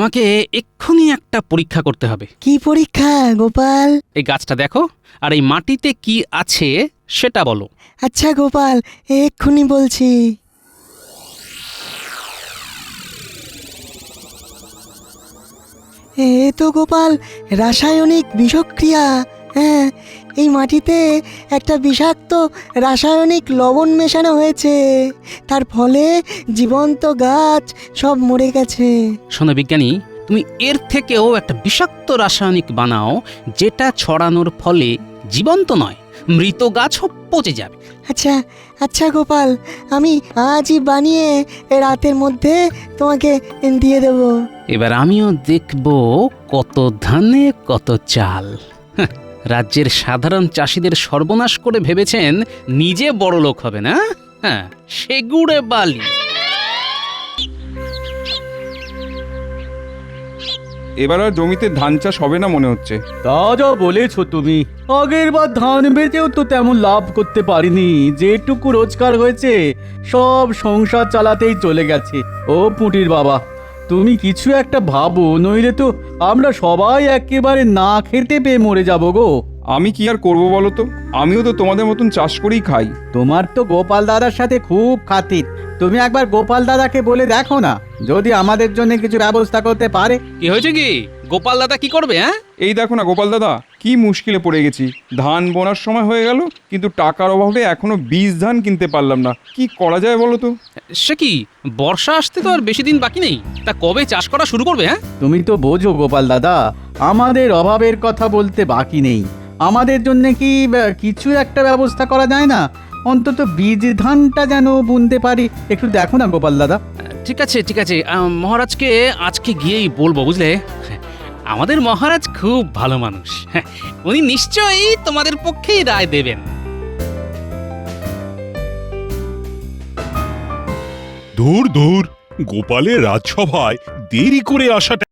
তোমাকে এক্ষুনি একটা পরীক্ষা করতে হবে। কি পরীক্ষা গোপাল? এই গাছটা দেখো, আর এই মাটিতে কি আছে সেটা বলো। আচ্ছা গোপাল, এক্ষুনি বলছি। এ তো গোপাল রাসায়নিক বিষক্রিয়া। হ্যাঁ, এই মাটিতে একটা বিষাক্ত রাসায়নিক লবণ মেশানো হয়েছে, তার ফলে জীবন্ত গাছ সব মরে গেছে। শোনো বিজ্ঞানী, তুমি এর থেকেও একটা বিষাক্ত রাসায়নিক বানাও, যেটা ছড়ানোর ফলে জীবন্ত নয়, মৃত গাছও পচে যাবে। আচ্ছা আচ্ছা গোপাল, আমি আজই বানিয়ে রাতের মধ্যে তোমাকে দিয়ে দেব। এবার আমিও দেখব কত ধানে কত চাল। হাহ, রাজ্যের সাধারণ চাষিদের সর্বনাশ করে ভেবেছেন নিজে বড় লোক হবে না? হ্যাঁ, সেগুড়ে বালি। এবার আর জমিতে ধান চাষ হবে না মনে হচ্ছে। তা যা বলেছো তুমি, আগের বার ধান বেচেও তো তেমন লাভ করতে পারিনি। যেটুকু রোজগার হয়েছে সব সংসার চালাতেই চলে গেছে। ও পুঁটির বাবা, তুমি কিছু একটা ভাবো, নইলে তো আমরা সবাই একেবারে না খেতে পেয়ে মরে যাবো গো। আমি কি আর করব বলো তো, আমিও তো তোমাদের মতন চাষ করেই খাই। তোমার তো গোপাল দাদার সাথে খুব খাতির। তুমি একবার গোপাল দাদাকে বলে দেখো না, যদি আমাদের জন্য কিছু ব্যবস্থা করতে পারে। কি হয়েছে কি? গোপাল দাদা কি করবে? হ্যাঁ, এই দেখো না গোপাল দাদা, কি মুশকিলে পড়ে গেছি। ধান বোনার সময় হয়ে গেল, কিন্তু টাকার অভাবে এখনো বীজ ধান কিনতে পারলাম না। কি করা যায় বলো তো? সে কি, বর্ষা আসতে তো আর বেশি দিন বাকি নেই, তা কবে চাষ করা শুরু করবে? হ্যাঁ, তুমি তো বোঝো গোপাল দাদা, আমাদের অভাবের কথা বলতে বাকি নেই। আমাদের জন্য কি কিছু একটা ব্যবস্থা করা যায় না? অন্তত বীজ ধানটা যেন বুনতে পারি, একটু দেখো না গোপাল দাদা। ঠিক আছে ঠিক আছে, মহারাজকে আজকে গিয়েই বলবো, বুঝলে? আমাদের মহারাজ খুব ভালো মানুষ, হ্যাঁ, উনি নিশ্চয়ই তোমাদের পক্ষেই রায় দেবেন। দূর দূর, গোপালের রাজসভায় দেরি করে আসাটা